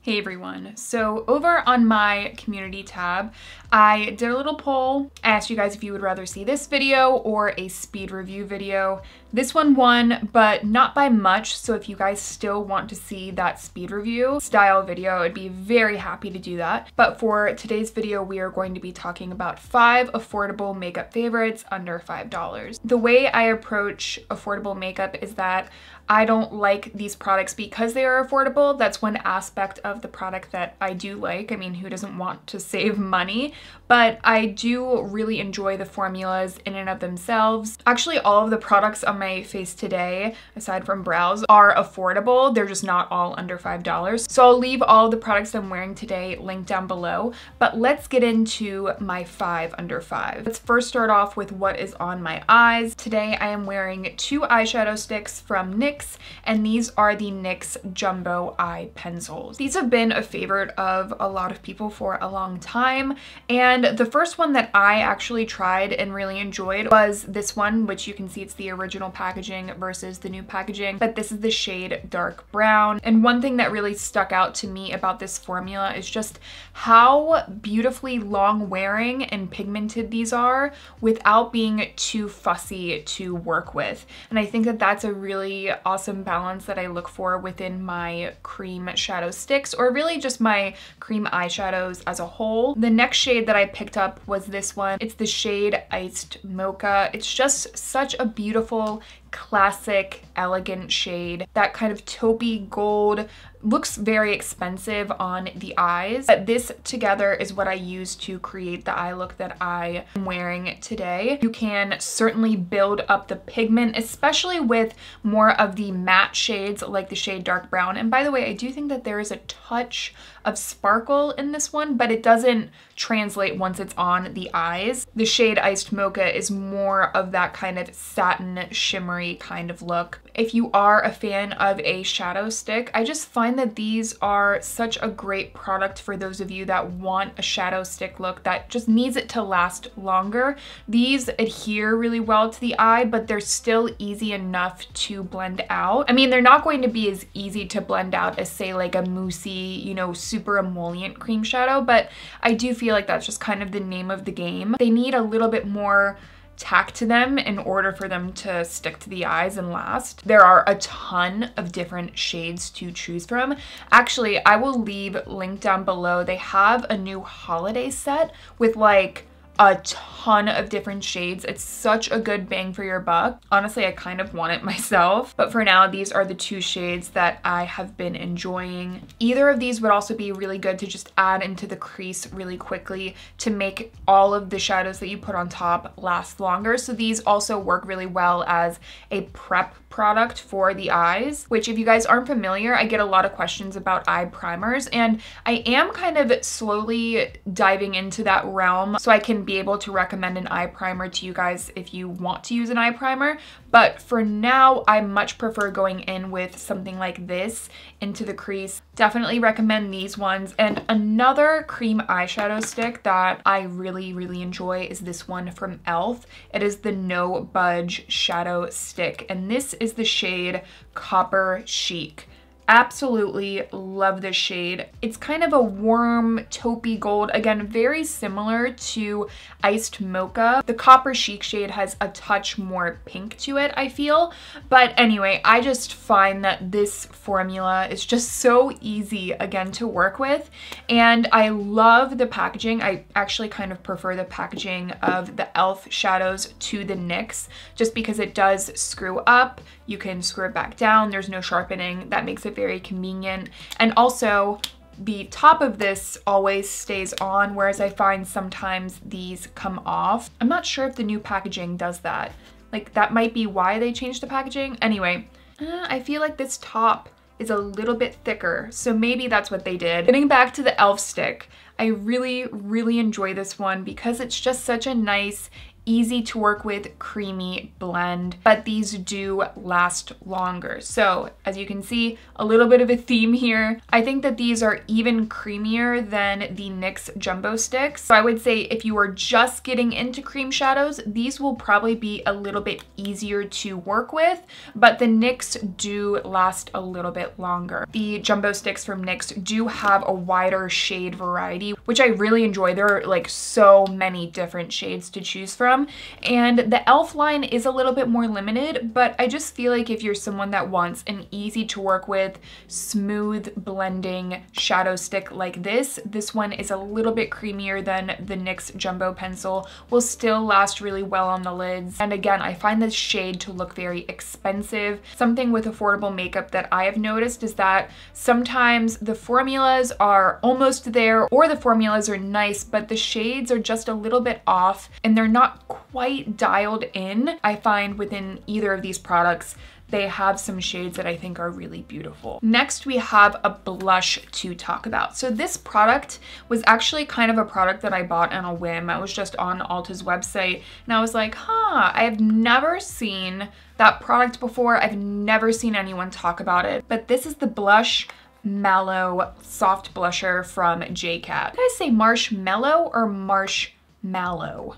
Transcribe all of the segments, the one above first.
Hey everyone, so over on my community tab, I did a little poll. I asked you guys if you would rather see this video or a speed review video. This one won, but not by much, so if you guys still want to see that speed review style video, I'd be very happy to do that. But for today's video, we are going to be talking about 5 affordable makeup favorites under $5. The way I approach affordable makeup is that I don't like these products because they are affordable. That's one aspect of the product that I do like. I mean, who doesn't want to save money? But I do really enjoy the formulas in and of themselves. Actually, all of the products on my face today, aside from brows, are affordable. They're just not all under $5. So I'll leave all of the products I'm wearing today linked down below. But let's get into my 5 under 5. Let's first start off with what is on my eyes. Today I am wearing 2 eyeshadow sticks from NYX, and these are the NYX Jumbo Eye Pencils. These have been a favorite of a lot of people for a long time, and the first one that I actually tried and really enjoyed was this one, which you can see it's the original packaging versus the new packaging, but this is the shade Dark Brown. And one thing that really stuck out to me about this formula is just how beautifully long wearing and pigmented these are without being too fussy to work with. And I think that that's a really awesome balance that I look for within my cream shadow sticks, or really just my cream eyeshadows as a whole. The next shade that I picked up was this one. It's the shade Iced Mocha. It's just such a beautiful, classic, elegant shade. That kind of taupey gold looks very expensive on the eyes, but this together is what I use to create the eye look that I am wearing today. You can certainly build up the pigment, especially with more of the matte shades like the shade Dark Brown. And by the way, I do think that there is a touch of sparkle in this one, but it doesn't translate once it's on the eyes. The shade Iced Mocha is more of that kind of satin shimmery kind of look. If you are a fan of a shadow stick, I just find that these are such a great product for those of you that want a shadow stick look that just needs it to last longer. These adhere really well to the eye, but they're still easy enough to blend out. I mean, they're not going to be as easy to blend out as, say, like a moussey, you know, super emollient cream shadow, but I do feel like that's just kind of the name of the game. They need a little bit more tack to them in order for them to stick to the eyes and last. There are a ton of different shades to choose from. Actually, I will leave linked down below. They have a new holiday set with like a ton of different shades. It's such a good bang for your buck. Honestly, I kind of want it myself, but for now, these are the 2 shades that I have been enjoying. Either of these would also be really good to just add into the crease really quickly to make all of the shadows that you put on top last longer. So these also work really well as a prep product for the eyes, which if you guys aren't familiar, I get a lot of questions about eye primers, and I am kind of slowly diving into that realm so I can be able to recommend an eye primer to you guys if you want to use an eye primer. But for now, I much prefer going in with something like this into the crease. Definitely recommend these ones. And another cream eyeshadow stick that I really enjoy is this one from e.l.f. It is the No Budge shadow stick, and this is the shade Copper Chic. Absolutely love this shade. It's kind of a warm taupey gold, again very similar to Iced Mocha. The Copper Chic shade has a touch more pink to it, I feel, but anyway, I just find that this formula is just so easy again to work with, and I love the packaging. I actually kind of prefer the packaging of the e.l.f. shadows to the NYX just because it does screw up. You can screw it back down. There's no sharpening. That makes it very convenient. And also, the top of this always stays on, whereas I find sometimes these come off. I'm not sure if the new packaging does that. Like, that might be why they changed the packaging. Anyway, I feel like this top is a little bit thicker, so maybe that's what they did. Getting back to the e.l.f. stick, I really enjoy this one because it's just such a nice, easy to work with, creamy blend, but these do last longer. So as you can see, a little bit of a theme here. I think that these are even creamier than the NYX Jumbo Sticks. So I would say if you are just getting into cream shadows, these will probably be a little bit easier to work with, but the NYX do last a little bit longer. The Jumbo Sticks from NYX do have a wider shade variety, which I really enjoy. There are like so many different shades to choose from. And the e.l.f. line is a little bit more limited, but I just feel like if you're someone that wants an easy to work with, smooth blending shadow stick like this one is a little bit creamier than the NYX Jumbo Pencil, will still last really well on the lids. And again, I find this shade to look very expensive. Something with affordable makeup that I have noticed is that sometimes the formulas are almost there, or the formulas are nice, but the shades are just a little bit off and they're not quite dialed in. I find within either of these products, they have some shades that I think are really beautiful. Next, we have a blush to talk about. So this product was actually kind of a product that I bought on a whim. I was just on Ulta's website and I was like, I have never seen that product before. I've never seen anyone talk about it, but this is the Blushmallow soft blusher from JCat. Did I say marshmallow or marshmallow?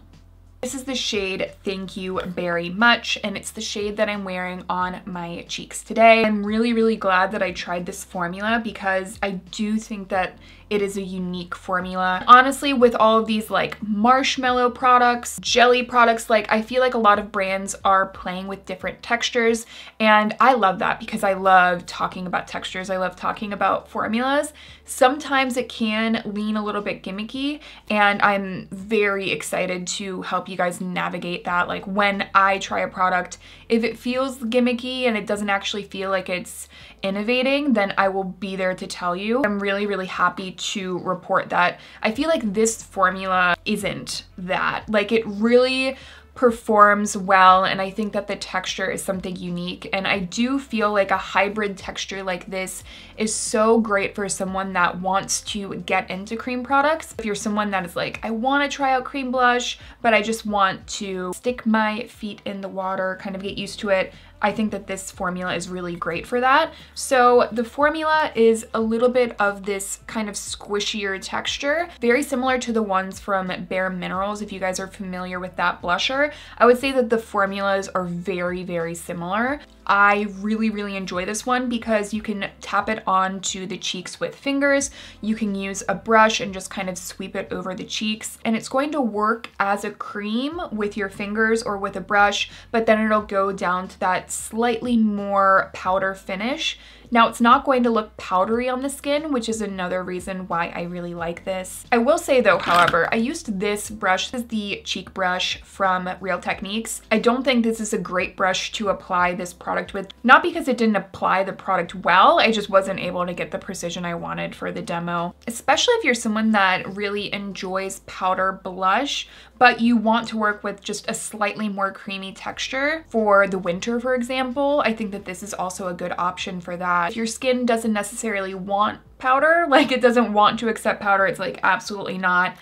This is the shade Thank You Very Much, and it's the shade that I'm wearing on my cheeks today. I'm really, really glad that I tried this formula because I do think that it is a unique formula. Honestly, with all of these like marshmallow products, jelly products, like I feel like a lot of brands are playing with different textures, and I love that because I love talking about textures. I love talking about formulas. Sometimes it can lean a little bit gimmicky, and I'm very excited to help you guys navigate that. Like when I try a product, if it feels gimmicky and it doesn't actually feel like it's innovating, then I will be there to tell you. I'm really, really happy to report that I feel like this formula isn't that. Like it really performs well, and I think that the texture is something unique, and I do feel like a hybrid texture like this is so great for someone that wants to get into cream products. If you're someone that is like, I want to try out cream blush, but I just want to stick my feet in the water, kind of get used to it, I think that this formula is really great for that. So the formula is a little bit of this kind of squishier texture, very similar to the ones from Bare Minerals. If you guys are familiar with that blusher, I would say that the formulas are very, very similar. I really, really enjoy this one because you can tap it onto the cheeks with fingers. You can use a brush and just kind of sweep it over the cheeks, and it's going to work as a cream with your fingers or with a brush, but then it'll go down to that slightly more powder finish. Now, it's not going to look powdery on the skin, which is another reason why I really like this. I will say though, however, I used this brush. This is the Chic brush from Real Techniques. I don't think this is a great brush to apply this product with, not because it didn't apply the product well, I just wasn't able to get the precision I wanted for the demo. Especially if you're someone that really enjoys powder blush, but you want to work with just a slightly more creamy texture for the winter, for example, I think that this is also a good option for that. If your skin doesn't necessarily want powder, like it doesn't want to accept powder, it's like absolutely not.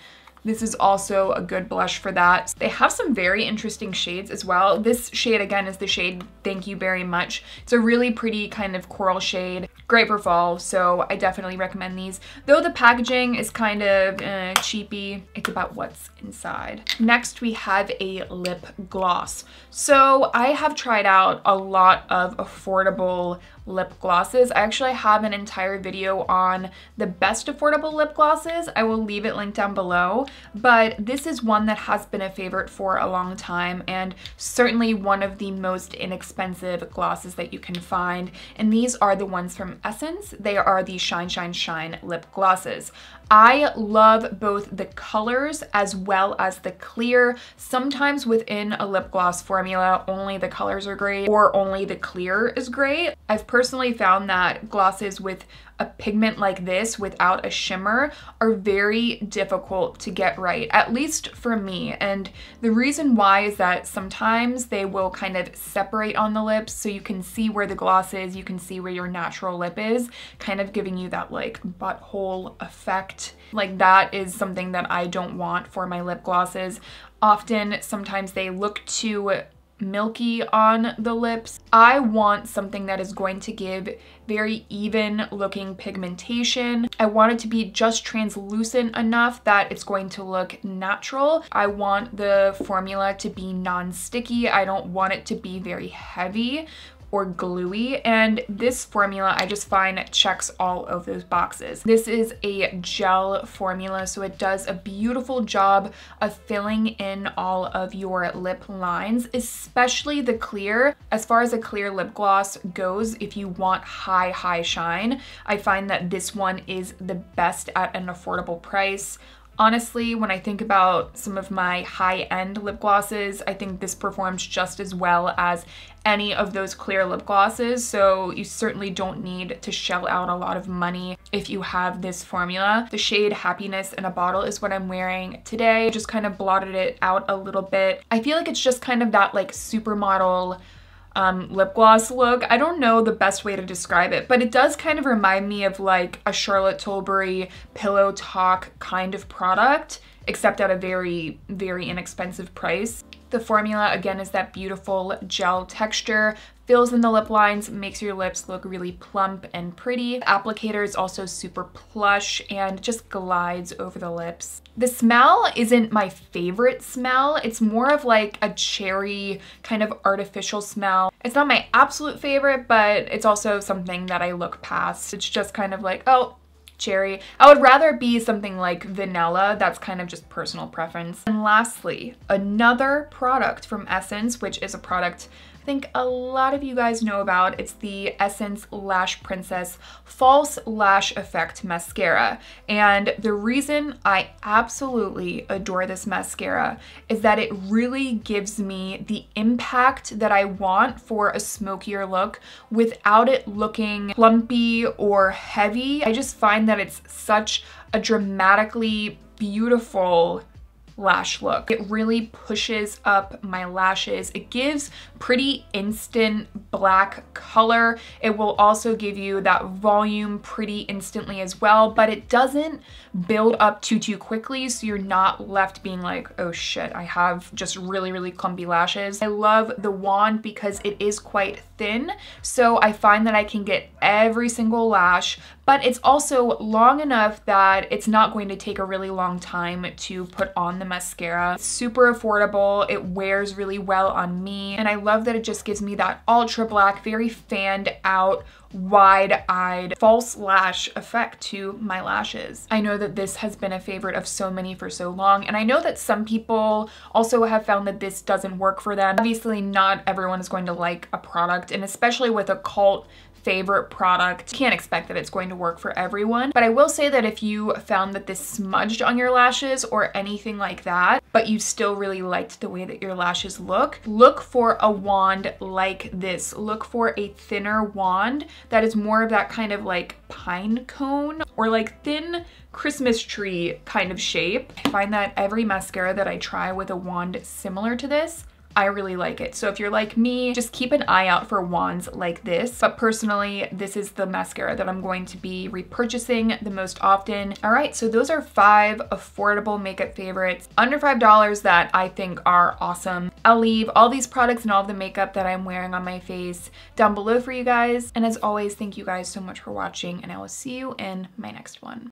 This is also a good blush for that. They have some very interesting shades as well. This shade again is the shade Thank You Very Much. It's a really pretty kind of coral shade. Great for fall, so I definitely recommend these. Though the packaging is kind of cheapy, it's about what's inside. Next, we have a lip gloss. So I have tried out a lot of affordable lip glosses. I actually have an entire video on the best affordable lip glosses. I will leave it linked down below, but this is one that has been a favorite for a long time and certainly one of the most inexpensive glosses that you can find. And these are the ones from Essence. They are the Shine Shine Shine lip glosses. I love both the colors as well as the clear. Sometimes within a lip gloss formula, only the colors are great or only the clear is great. I've personally found that glosses with a pigment like this without a shimmer are very difficult to get right, at least for me. And the reason why is that sometimes they will kind of separate on the lips, so you can see where the gloss is, you can see where your natural lip is, kind of giving you that like butthole effect. Like that is something that I don't want for my lip glosses. Often, sometimes they look too milky on the lips. I want something that is going to give very even looking pigmentation. I want it to be just translucent enough that it's going to look natural. I want the formula to be non-sticky. I don't want it to be very heavy or gluey, and this formula I just find checks all of those boxes. This is a gel formula, so it does a beautiful job of filling in all of your lip lines, especially the clear. As far as a clear lip gloss goes, if you want high shine, I find that this one is the best at an affordable price. Honestly, when I think about some of my high-end lip glosses, I think this performs just as well as any of those clear lip glosses, so you certainly don't need to shell out a lot of money if you have this formula. The shade Happiness in a Bottle is what I'm wearing today. Just kind of blotted it out a little bit. I feel like it's just kind of that like supermodel lip gloss look. I don't know the best way to describe it, but it does kind of remind me of like a Charlotte Tilbury Pillow Talk kind of product, except at a very, very inexpensive price. The formula, again, is that beautiful gel texture, fills in the lip lines, makes your lips look really plump and pretty. The applicator is also super plush and just glides over the lips. The smell isn't my favorite smell. It's more of like a cherry kind of artificial smell. It's not my absolute favorite, but it's also something that I look past. It's just kind of like, oh, cherry. I would rather be something like vanilla. That's kind of just personal preference. And lastly, another product from Essence, which is a product I think a lot of you guys know about. It's the Essence Lash Princess False Lash Effect Mascara. And the reason I absolutely adore this mascara is that it really gives me the impact that I want for a smokier look without it looking plumpy or heavy. I just find that it's such a dramatically beautiful lash look. It really pushes up my lashes. It gives pretty instant black color. It will also give you that volume pretty instantly as well, but it doesn't build up too quickly, so you're not left being like, oh shit, I have just really clumpy lashes. I love the wand because it is quite thin, so I find that I can get every single lash, but it's also long enough that it's not going to take a really long time to put on the mascara. It's super affordable, it wears really well on me, and I love that it just gives me that ultra black, very fanned out, wide-eyed false lash effect to my lashes. I know that this has been a favorite of so many for so long, and I know that some people also have found that this doesn't work for them. Obviously, not everyone is going to like a product, and especially with a cult favorite product, you can't expect that it's going to work for everyone. But I will say that if you found that this smudged on your lashes or anything like that, but you still really liked the way that your lashes look for a wand like this. Look for a thinner wand that is more of that kind of like pine cone or like thin Christmas tree kind of shape. I find that every mascara that I try with a wand similar to this, I really like it. So if you're like me, just keep an eye out for wands like this. But personally, this is the mascara that I'm going to be repurchasing the most often. All right, so those are 5 affordable makeup favorites under $5 that I think are awesome. I'll leave all these products and all of the makeup that I'm wearing on my face down below for you guys. And as always, thank you guys so much for watching, and I will see you in my next one.